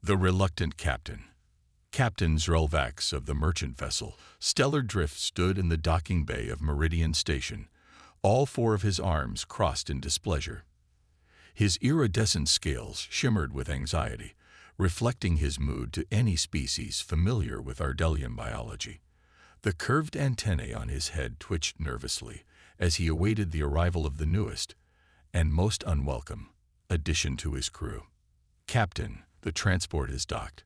The reluctant captain. Captain Zrelvax of the merchant vessel Stellar Drift stood in the docking bay of Meridian Station, all four of his arms crossed in displeasure. His iridescent scales shimmered with anxiety, reflecting his mood to any species familiar with Ardelian biology. The curved antennae on his head twitched nervously as he awaited the arrival of the newest, and most unwelcome, addition to his crew. "Captain, the transport is docked,"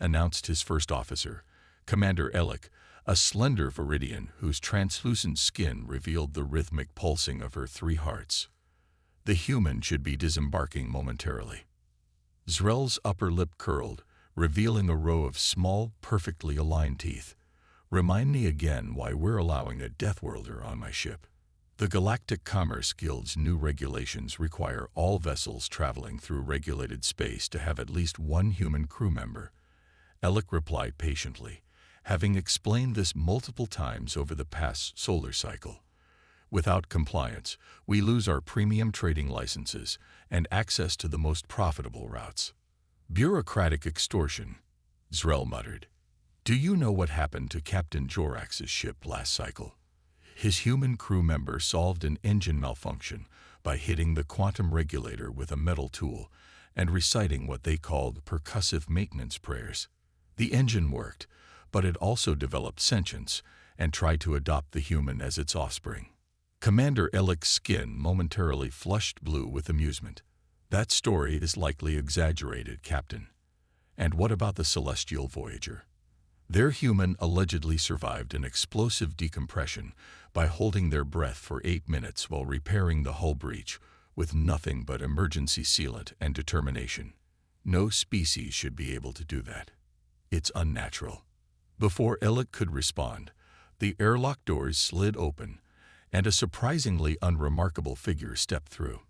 announced his first officer, Commander Ellick, a slender Viridian whose translucent skin revealed the rhythmic pulsing of her three hearts. The human should be disembarking momentarily. Zrel's upper lip curled, revealing a row of small, perfectly aligned teeth. "Remind me again why we're allowing a Death Worlder on my ship." The Galactic Commerce Guild's new regulations require all vessels traveling through regulated space to have at least one human crew member. Ellick replied patiently, having explained this multiple times over the past solar cycle. "Without compliance, we lose our premium trading licenses and access to the most profitable routes." "Bureaucratic extortion," Zrel muttered. "Do you know what happened to Captain Jorax's ship last cycle? His human crew member solved an engine malfunction by hitting the quantum regulator with a metal tool and reciting what they called percussive maintenance prayers. The engine worked, but it also developed sentience and tried to adopt the human as its offspring." Commander Ellick's skin momentarily flushed blue with amusement. "That story is likely exaggerated, Captain. And what about the Celestial Voyager? Their human allegedly survived an explosive decompression by holding their breath for 8 minutes while repairing the hull breach with nothing but emergency sealant and determination. No species should be able to do that. It's unnatural." Before Ellick could respond, the airlock doors slid open, and a surprisingly unremarkable figure stepped through.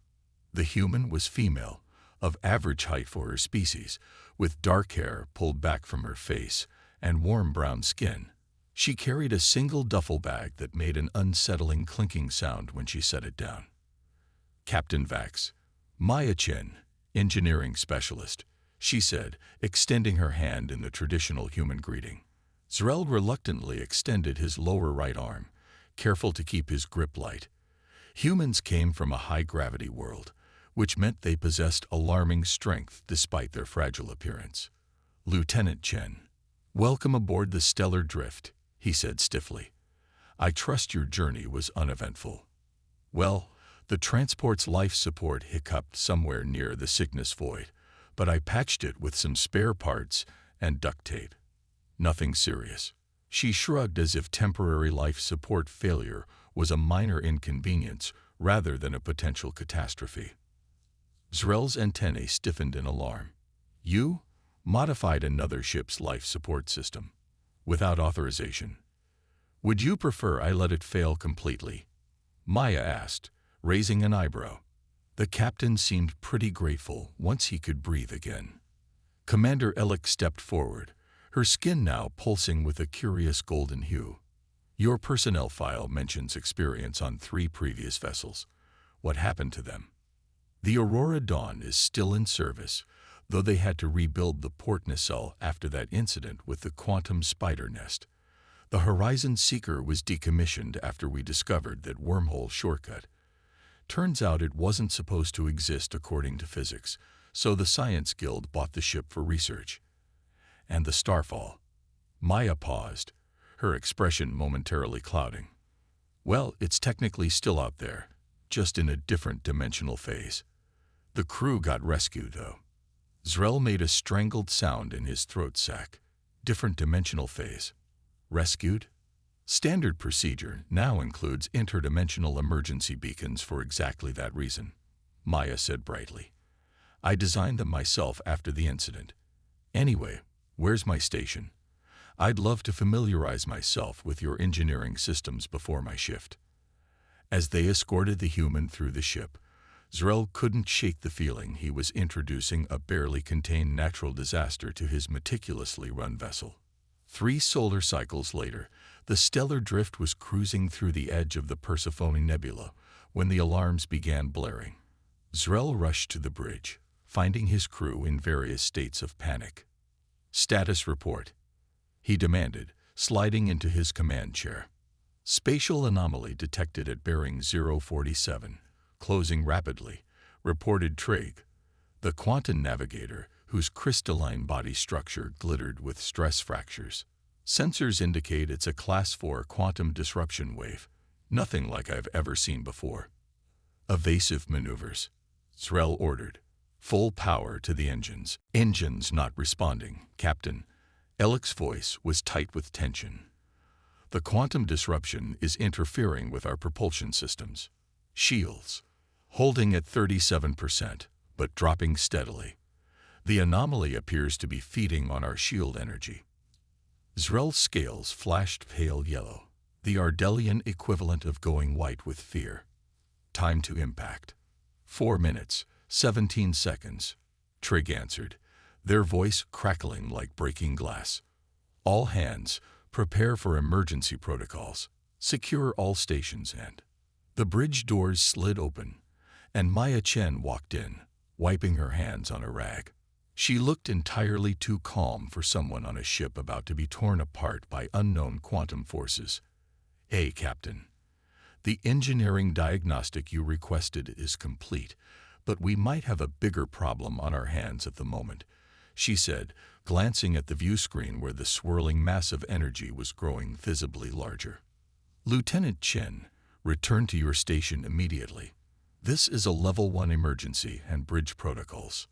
The human was female, of average height for her species, with dark hair pulled back from her face and warm brown skin. She carried a single duffel bag that made an unsettling clinking sound when she set it down. "Captain Vax, Maya Chen, engineering specialist," she said, extending her hand in the traditional human greeting. Zrel reluctantly extended his lower right arm, careful to keep his grip light. Humans came from a high-gravity world, which meant they possessed alarming strength despite their fragile appearance. "Lieutenant Chen, welcome aboard the Stellar Drift," he said stiffly. "I trust your journey was uneventful." "Well, the transport's life support hiccuped somewhere near the sickness void, but I patched it with some spare parts and duct tape. Nothing serious." She shrugged as if temporary life support failure was a minor inconvenience rather than a potential catastrophe. Zrel's antennae stiffened in alarm. "You modified another ship's life support system without authorization. Would you prefer I let it fail completely?" Maya asked, raising an eyebrow. The captain seemed pretty grateful once he could breathe again. Commander Ellick stepped forward, her skin now pulsing with a curious golden hue. "Your personnel file mentions experience on 3 previous vessels. What happened to them?" "The Aurora Dawn is still in service, though they had to rebuild the port nacelle after that incident with the quantum spider nest. The Horizon Seeker was decommissioned after we discovered that wormhole shortcut. Turns out it wasn't supposed to exist according to physics, so the Science Guild bought the ship for research." "And the Starfall?" Maya paused, her expression momentarily clouding. "Well, it's technically still out there, just in a different dimensional phase. The crew got rescued, though." Zrel made a strangled sound in his throat sac. "Different dimensional phase. Rescued?" "Standard procedure now includes interdimensional emergency beacons for exactly that reason," Maya said brightly. "I designed them myself after the incident. Anyway, where's my station? I'd love to familiarize myself with your engineering systems before my shift." As they escorted the human through the ship, Zrel couldn't shake the feeling he was introducing a barely contained natural disaster to his meticulously run vessel. 3 solar cycles later, the Stellar Drift was cruising through the edge of the Persephone Nebula when the alarms began blaring. Zrel rushed to the bridge, finding his crew in various states of panic. "Status report," he demanded, sliding into his command chair. "Spatial anomaly detected at bearing 047, closing rapidly," reported Trig, the quantum navigator whose crystalline body structure glittered with stress fractures. "Sensors indicate it's a Class 4 quantum disruption wave, nothing like I've ever seen before." "Evasive maneuvers," Zrel ordered. "Full power to the engines." "Engines not responding, Captain." Ellic's voice was tight with tension. "The quantum disruption is interfering with our propulsion systems. Shields, holding at 37%, but dropping steadily. The anomaly appears to be feeding on our shield energy." Zrel's scales flashed pale yellow, the Ardelian equivalent of going white with fear. "Time to impact." 4 minutes, 17 seconds, Trig answered, their voice crackling like breaking glass. "All hands, prepare for emergency protocols. Secure all stations and—" The bridge doors slid open, and Maya Chen walked in, wiping her hands on a rag. She looked entirely too calm for someone on a ship about to be torn apart by unknown quantum forces. "Hey, Captain. The engineering diagnostic you requested is complete, but we might have a bigger problem on our hands at the moment," she said, glancing at the view screen where the swirling mass of energy was growing visibly larger. "Lieutenant Chen, return to your station immediately. This is a Level 1 emergency and bridge protocols."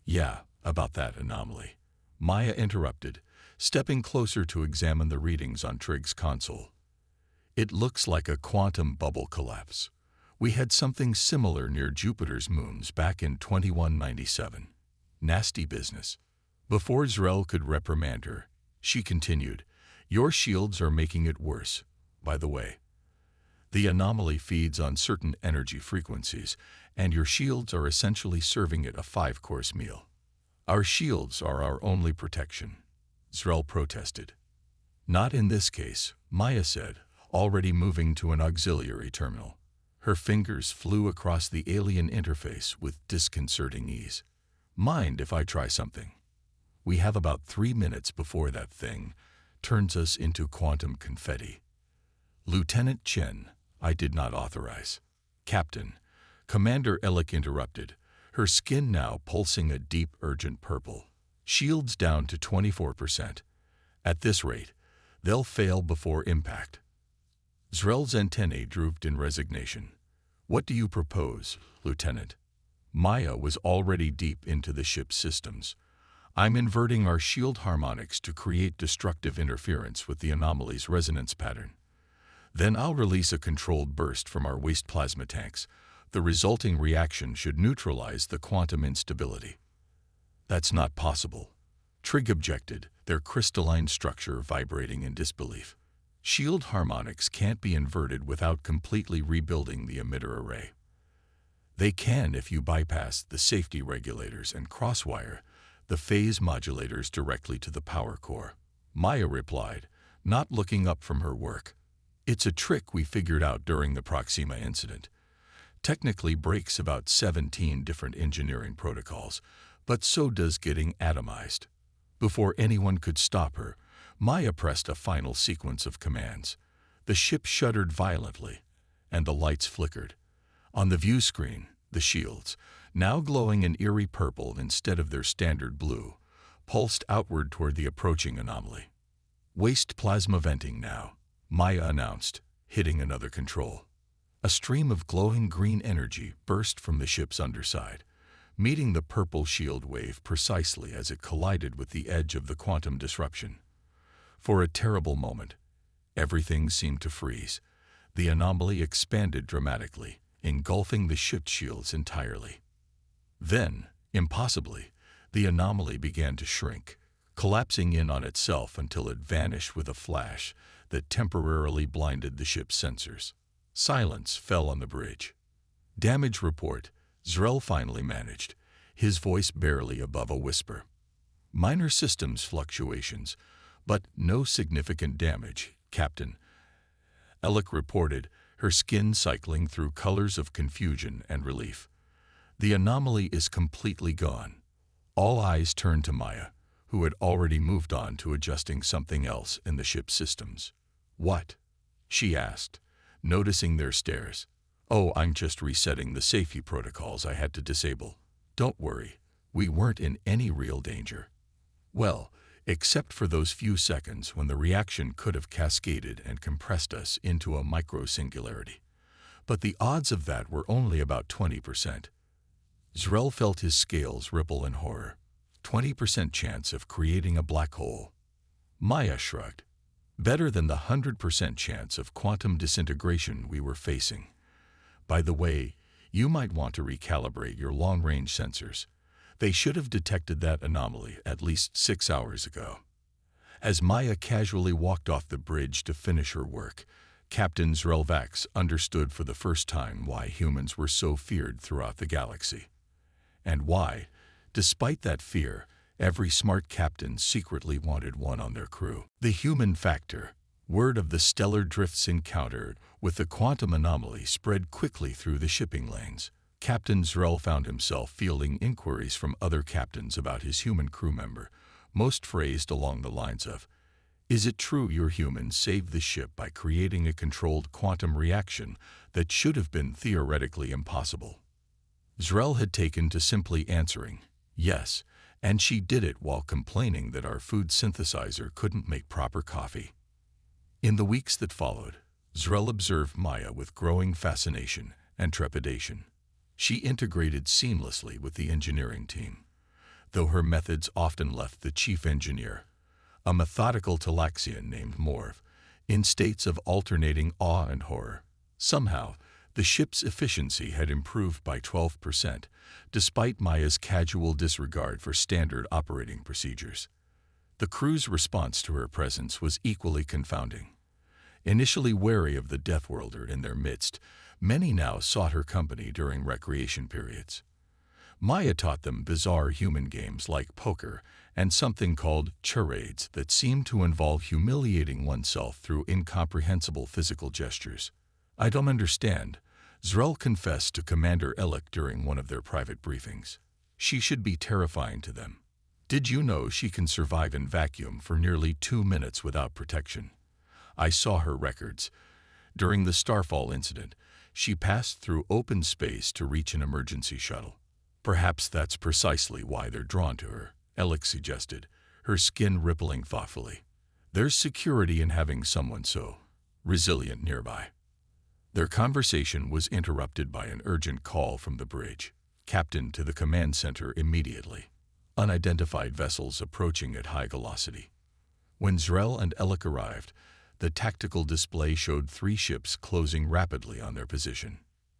"Yeah, about that anomaly," Maya interrupted, stepping closer to examine the readings on Trig's console. "It looks like a quantum bubble collapse. We had something similar near Jupiter's moons back in 2197. Nasty business." Before Zrel could reprimand her, she continued, "Your shields are making it worse, by the way. The anomaly feeds on certain energy frequencies, and your shields are essentially serving it a 5-course meal." "Our shields are our only protection," Zrel protested. "Not in this case," Maya said, already moving to an auxiliary terminal. Her fingers flew across the alien interface with disconcerting ease. "Mind if I try something? We have about 3 minutes before that thing turns us into quantum confetti." "Lieutenant Chen, I did not authorize." "Captain," Commander Ellic interrupted, her skin now pulsing a deep, urgent purple. "Shields down to 24%. At this rate, they'll fail before impact." Zrel's antennae drooped in resignation. "What do you propose, Lieutenant?" Maya was already deep into the ship's systems. "I'm inverting our shield harmonics to create destructive interference with the anomaly's resonance pattern. Then I'll release a controlled burst from our waste plasma tanks. The resulting reaction should neutralize the quantum instability." "That's not possible," Trig objected, their crystalline structure vibrating in disbelief. "Shield harmonics can't be inverted without completely rebuilding the emitter array." "They can if you bypass the safety regulators and crosswire the phase modulators directly to the power core," Maya replied, not looking up from her work. "It's a trick we figured out during the Proxima incident. Technically breaks about 17 different engineering protocols, but so does getting atomized." Before anyone could stop her, Maya pressed a final sequence of commands. The ship shuddered violently, and the lights flickered. On the view screen, the shields, now glowing an eerie purple instead of their standard blue, pulsed outward toward the approaching anomaly. "Waste plasma venting now," Maya announced, hitting another control. A stream of glowing green energy burst from the ship's underside, meeting the purple shield wave precisely as it collided with the edge of the quantum disruption. For a terrible moment, everything seemed to freeze. The anomaly expanded dramatically, engulfing the ship's shields entirely. Then, impossibly, the anomaly began to shrink, collapsing in on itself until it vanished with a flash that temporarily blinded the ship's sensors. Silence fell on the bridge. "Damage report," Zrel finally managed, his voice barely above a whisper. "Minor systems fluctuations, but no significant damage, Captain," Ellic reported, her skin cycling through colors of confusion and relief. The anomaly is completely gone. All eyes turned to Maya, who had already moved on to adjusting something else in the ship's systems. "What?" she asked, noticing their stares. "Oh, I'm just resetting the safety protocols I had to disable. Don't worry, we weren't in any real danger." Well, except for those few seconds when the reaction could have cascaded and compressed us into a micro-singularity. But the odds of that were only about 20%. Zrel felt his scales ripple in horror. 20% chance of creating a black hole. Maya shrugged. Better than the 100% chance of quantum disintegration we were facing. By the way, you might want to recalibrate your long-range sensors. They should have detected that anomaly at least 6 hours ago. As Maya casually walked off the bridge to finish her work, Captain Zrelvax understood for the first time why humans were so feared throughout the galaxy. And why, despite that fear, every smart captain secretly wanted one on their crew. The human factor. Word of the stellar drift's encounter with the quantum anomaly spread quickly through the shipping lanes. Captain Zrel found himself fielding inquiries from other captains about his human crew member, most phrased along the lines of, "Is it true your humans saved the ship by creating a controlled quantum reaction that should have been theoretically impossible?" Zrel had taken to simply answering, "Yes," and she did it while complaining that our food synthesizer couldn't make proper coffee. In the weeks that followed, Zrel observed Maya with growing fascination and trepidation. She integrated seamlessly with the engineering team, though her methods often left the chief engineer, a methodical Talaxian named Morv, in states of alternating awe and horror. Somehow, the ship's efficiency had improved by 12%, despite Maya's casual disregard for standard operating procedures. The crew's response to her presence was equally confounding. Initially wary of the Death Worlder in their midst, many now sought her company during recreation periods. Maya taught them bizarre human games like poker and something called charades that seemed to involve humiliating oneself through incomprehensible physical gestures. "I don't understand," Zrel confessed to Commander Ellick during one of their private briefings. "She should be terrifying to them. Did you know she can survive in vacuum for nearly 2 minutes without protection? I saw her records. During the Starfall incident, she passed through open space to reach an emergency shuttle. Perhaps that's precisely why they're drawn to her," Ellick suggested, her skin rippling thoughtfully. "There's security in having someone so resilient nearby." Their conversation was interrupted by an urgent call from the bridge. "Captain, to the command center immediately. Unidentified vessels approaching at high velocity." When Zrel and Ellick arrived, the tactical display showed 3 ships closing rapidly on their position.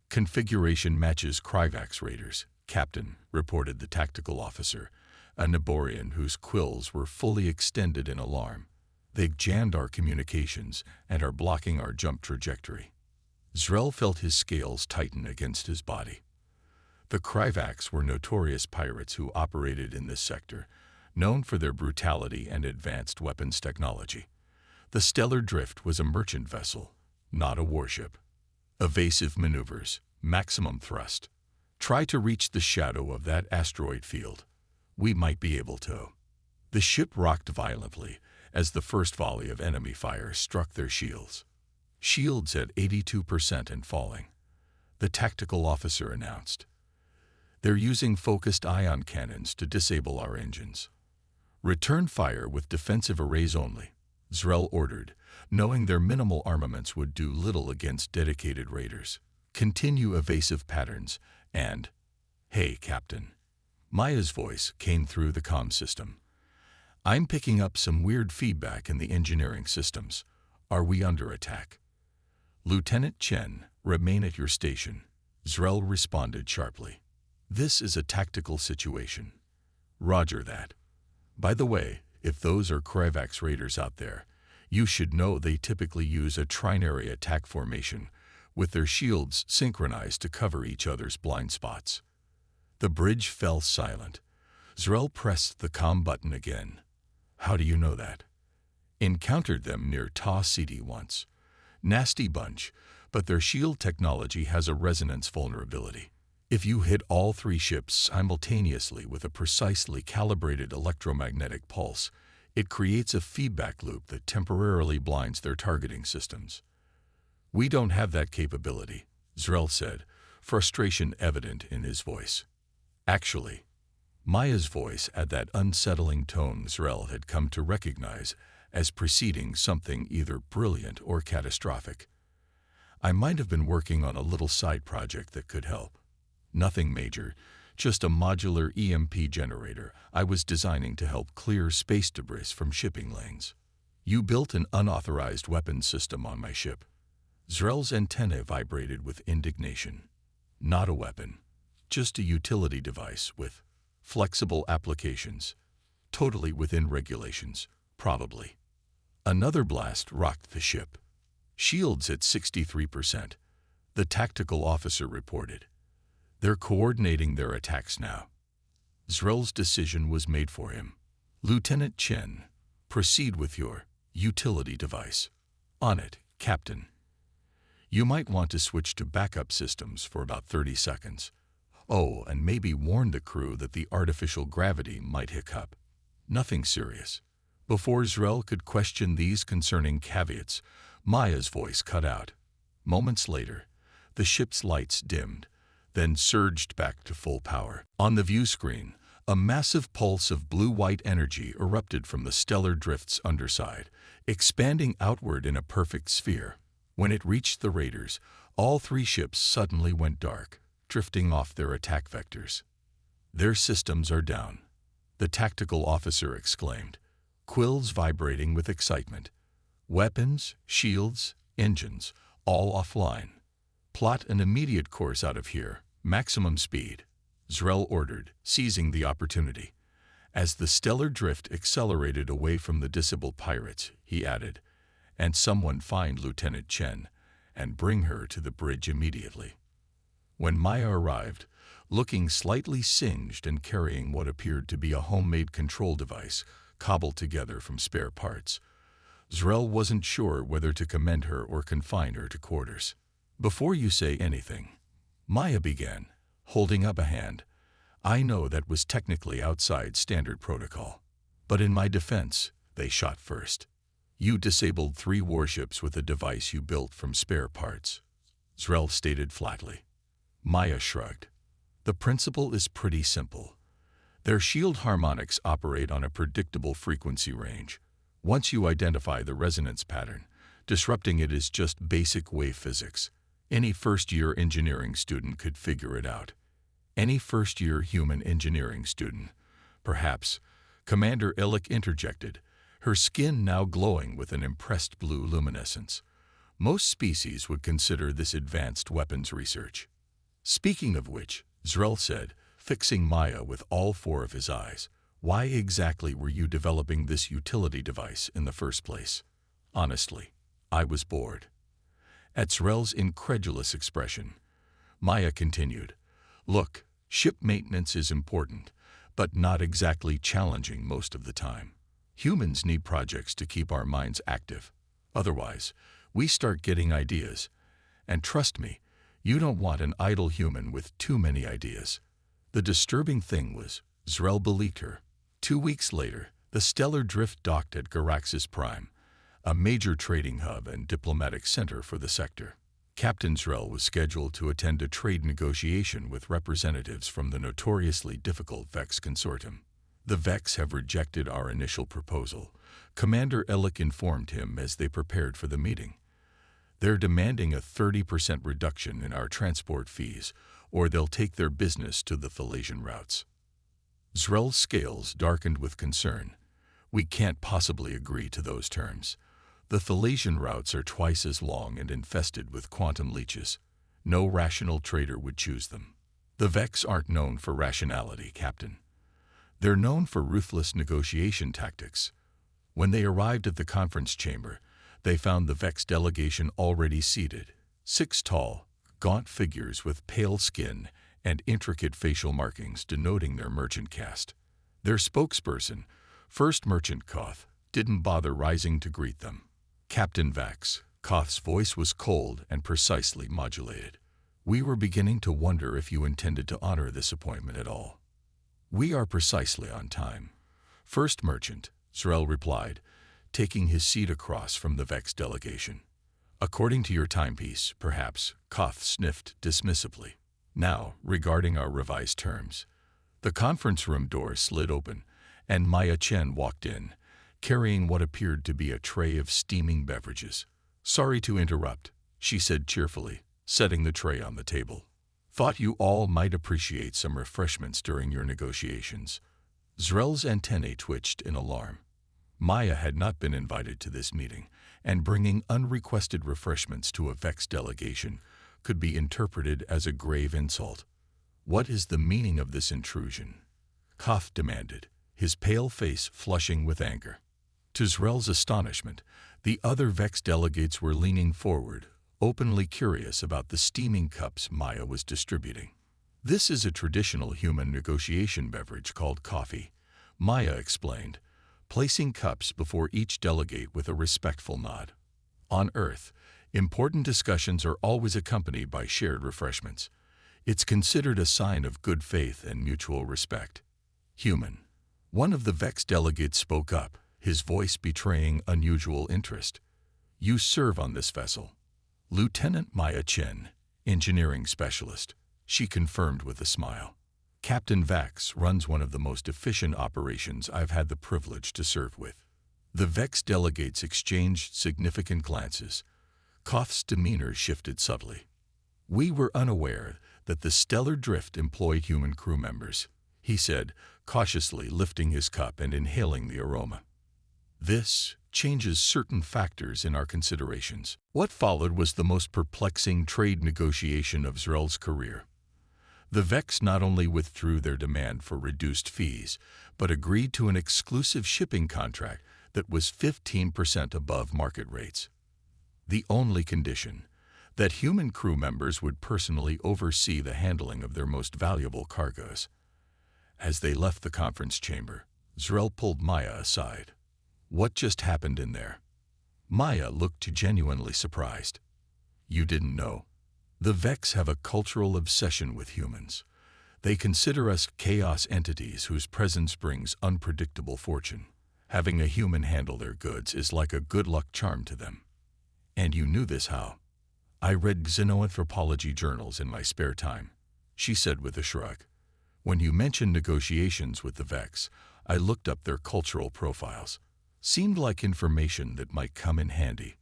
"Configuration matches Kryvax raiders, Captain," reported the tactical officer, a Naborian whose quills were fully extended in alarm. "They've jammed our communications and are blocking our jump trajectory." Zrel felt his scales tighten against his body. The Kryvax were notorious pirates who operated in this sector, known for their brutality and advanced weapons technology. The Stellar Drift was a merchant vessel, not a warship. Evasive maneuvers, maximum thrust. Try to reach the shadow of that asteroid field. We might be able to. The ship rocked violently as the first volley of enemy fire struck their shields. Shields at 82% and falling. The tactical officer announced. "They're using focused ion cannons to disable our engines. Return fire with defensive arrays only," Zrel ordered, knowing their minimal armaments would do little against dedicated raiders. "Continue evasive patterns and, hey, Captain." Maya's voice came through the comm system. "I'm picking up some weird feedback in the engineering systems. Are we under attack?" "Lieutenant Chen, remain at your station," Zrel responded sharply. "This is a tactical situation." "Roger that. By the way, if those are Kryvax raiders out there, you should know they typically use a trinary attack formation, with their shields synchronized to cover each other's blind spots." The bridge fell silent. Zrel pressed the comm button again. "How do you know that?" "Encountered them near Ta City once. Nasty bunch, but their shield technology has a resonance vulnerability. If you hit all three ships simultaneously with a precisely calibrated electromagnetic pulse, it creates a feedback loop that temporarily blinds their targeting systems. We don't have that capability, Zrel said, frustration evident in his voice. Actually, Maya's voice had that unsettling tone Zrel had come to recognize as preceding something either brilliant or catastrophic. I might have been working on a little side project that could help. Nothing major, just a modular EMP generator I was designing to help clear space debris from shipping lanes. You built an unauthorized weapons system on my ship. Zrel's antennae vibrated with indignation. Not a weapon, just a utility device with flexible applications, totally within regulations, probably. Another blast rocked the ship. Shields at 63%, the tactical officer reported. They're coordinating their attacks now. Zrel's decision was made for him. Lieutenant Chen, proceed with your utility device. On it, Captain. You might want to switch to backup systems for about 30 seconds. Oh, and maybe warn the crew that the artificial gravity might hiccup. Nothing serious. Before Zrel could question these concerning caveats, Maya's voice cut out. Moments later, the ship's lights dimmed, then surged back to full power. On the view screen, a massive pulse of blue-white energy erupted from the stellar drift's underside, expanding outward in a perfect sphere. When it reached the raiders, all three ships suddenly went dark, drifting off their attack vectors. Their systems are down, the tactical officer exclaimed, quills vibrating with excitement. Weapons, shields, engines, all offline. Plot an immediate course out of here, maximum speed, Zrel ordered, seizing the opportunity. As the stellar drift accelerated away from the disabled pirates, he added, and someone find Lieutenant Chen and bring her to the bridge immediately. When Maya arrived, looking slightly singed and carrying what appeared to be a homemade control device cobbled together from spare parts, Zrel wasn't sure whether to commend her or confine her to quarters. Before you say anything, Maya began, holding up a hand. I know that was technically outside standard protocol, but in my defense, they shot first. You disabled 3 warships with a device you built from spare parts, Zrel stated flatly. Maya shrugged. The principle is pretty simple. Their shield harmonics operate on a predictable frequency range. Once you identify the resonance pattern, disrupting it is just basic wave physics. Any first-year engineering student could figure it out. Any first-year human engineering student. Perhaps, Commander Illick interjected, her skin now glowing with an impressed blue luminescence. Most species would consider this advanced weapons research. Speaking of which, Zrel said, fixing Maya with all 4 of his eyes, why exactly were you developing this utility device in the first place? Honestly, I was bored. At Zrel's incredulous expression, Maya continued, look, ship maintenance is important, but not exactly challenging most of the time. Humans need projects to keep our minds active. Otherwise, we start getting ideas. And trust me, you don't want an idle human with too many ideas. The disturbing thing was, Zrel believed her. 2 weeks later, the stellar drift docked at Garaxis Prime, a major trading hub and diplomatic center for the sector. Captain Zrel was scheduled to attend a trade negotiation with representatives from the notoriously difficult Vex consortium. The Vex have rejected our initial proposal, Commander Illick informed him as they prepared for the meeting. They're demanding a 30% reduction in our transport fees, or they'll take their business to the Thalasian routes. Zrel's scales darkened with concern. We can't possibly agree to those terms. The Thalasian routes are twice as long and infested with quantum leeches. No rational trader would choose them. The Vex aren't known for rationality, Captain. They're known for ruthless negotiation tactics. When they arrived at the conference chamber, they found the Vex delegation already seated, 6 tall, gaunt figures with pale skin and intricate facial markings denoting their merchant caste. Their spokesperson, First Merchant Koth, didn't bother rising to greet them. Captain Vax, Koth's voice was cold and precisely modulated. We were beginning to wonder if you intended to honor this appointment at all. We are precisely on time. First Merchant, Zrel replied, taking his seat across from the Vex delegation. According to your timepiece, perhaps, Koth sniffed dismissively. Now, regarding our revised terms. The conference room door slid open, and Maya Chen walked in, carrying what appeared to be a tray of steaming beverages. Sorry to interrupt, she said cheerfully, setting the tray on the table. Thought you all might appreciate some refreshments during your negotiations. Zrel's antennae twitched in alarm. Maya had not been invited to this meeting, and bringing unrequested refreshments to a Vex delegation could be interpreted as a grave insult. What is the meaning of this intrusion? Koth demanded, his pale face flushing with anger. To Zrel's astonishment, the other Vex delegates were leaning forward, openly curious about the steaming cups Maya was distributing. This is a traditional human negotiation beverage called coffee, Maya explained, placing cups before each delegate with a respectful nod. On Earth, important discussions are always accompanied by shared refreshments. It's considered a sign of good faith and mutual respect. Human. One of the Vex delegates spoke up, his voice betraying unusual interest. You serve on this vessel. Lieutenant Maya Chen, engineering specialist, she confirmed with a smile. Captain Vax runs one of the most efficient operations I've had the privilege to serve with. The Vex delegates exchanged significant glances. Koth's demeanor shifted subtly. We were unaware that the Stellar Drift employed human crew members, he said, cautiously lifting his cup and inhaling the aroma. This changes certain factors in our considerations. What followed was the most perplexing trade negotiation of Zrel's career. The Vex not only withdrew their demand for reduced fees, but agreed to an exclusive shipping contract that was 15% above market rates. The only condition, that human crew members would personally oversee the handling of their most valuable cargoes. As they left the conference chamber, Zrel pulled Maya aside. What just happened in there? Maya looked genuinely surprised. You didn't know? The Vex have a cultural obsession with humans. They consider us chaos entities whose presence brings unpredictable fortune. Having a human handle their goods is like a good luck charm to them. And you knew this how? I read xenoanthropology journals in my spare time, she said with a shrug. When you mentioned negotiations with the Vex, I looked up their cultural profiles. Seemed like information that might come in handy.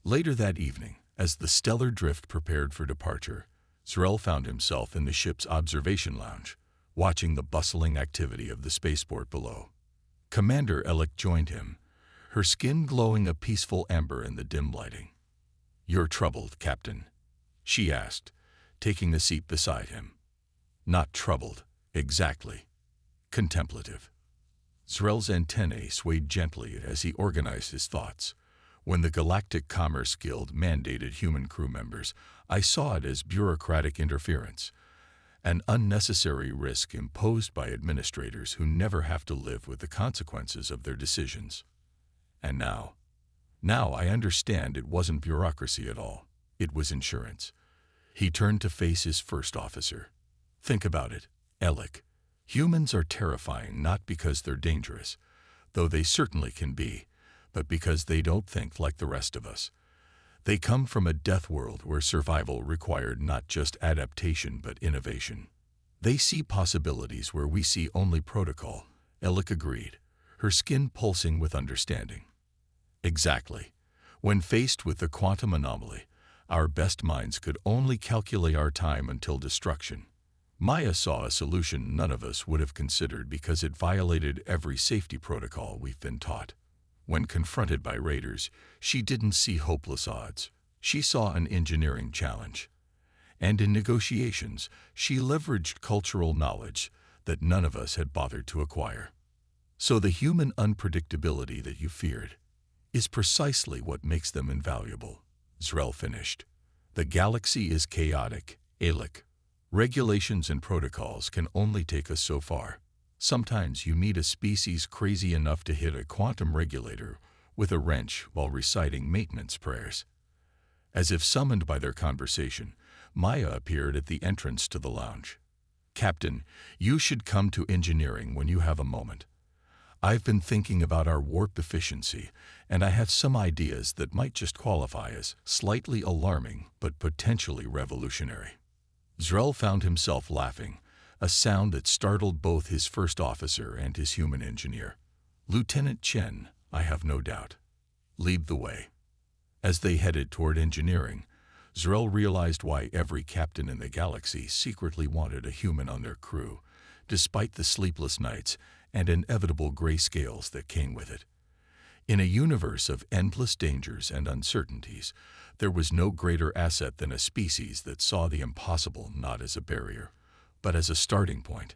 Later that evening, as the Stellar Drift prepared for departure, Zrel found himself in the ship's observation lounge, watching the bustling activity of the spaceport below. Commander Elec joined him, her skin glowing a peaceful amber in the dim lighting. You're troubled, Captain, she asked, taking the seat beside him. Not troubled, exactly. Contemplative. Zrel's antennae swayed gently as he organized his thoughts. When the Galactic Commerce Guild mandated human crew members, I saw it as bureaucratic interference, an unnecessary risk imposed by administrators who never have to live with the consequences of their decisions. And now I understand it wasn't bureaucracy at all. It was insurance. He turned to face his first officer. Think about it, Elec. Humans are terrifying not because they're dangerous, though they certainly can be, but because they don't think like the rest of us. They come from a death world where survival required not just adaptation but innovation. They see possibilities where we see only protocol, Elec agreed, her skin pulsing with understanding. Exactly. When faced with the quantum anomaly, our best minds could only calculate our time until destruction. Maya saw a solution none of us would have considered because it violated every safety protocol we've been taught. When confronted by raiders, she didn't see hopeless odds. She saw an engineering challenge. And in negotiations, she leveraged cultural knowledge that none of us had bothered to acquire. So the human unpredictability that you feared is precisely what makes them invaluable, Zrel finished. The galaxy is chaotic, Elec. Regulations and protocols can only take us so far. Sometimes you meet a species crazy enough to hit a quantum regulator with a wrench while reciting maintenance prayers. As if summoned by their conversation, Maya appeared at the entrance to the lounge. "Captain, you should come to engineering when you have a moment. I've been thinking about our warp efficiency, and I have some ideas that might just qualify as slightly alarming but potentially revolutionary." Zrel found himself laughing, a sound that startled both his first officer and his human engineer. "Lieutenant Chen, I have no doubt. Lead the way." As they headed toward engineering, Zrel realized why every captain in the galaxy secretly wanted a human on their crew, despite the sleepless nights and inevitable grayscales that came with it. In a universe of endless dangers and uncertainties, there was no greater asset than a species that saw the impossible not as a barrier, but as a starting point.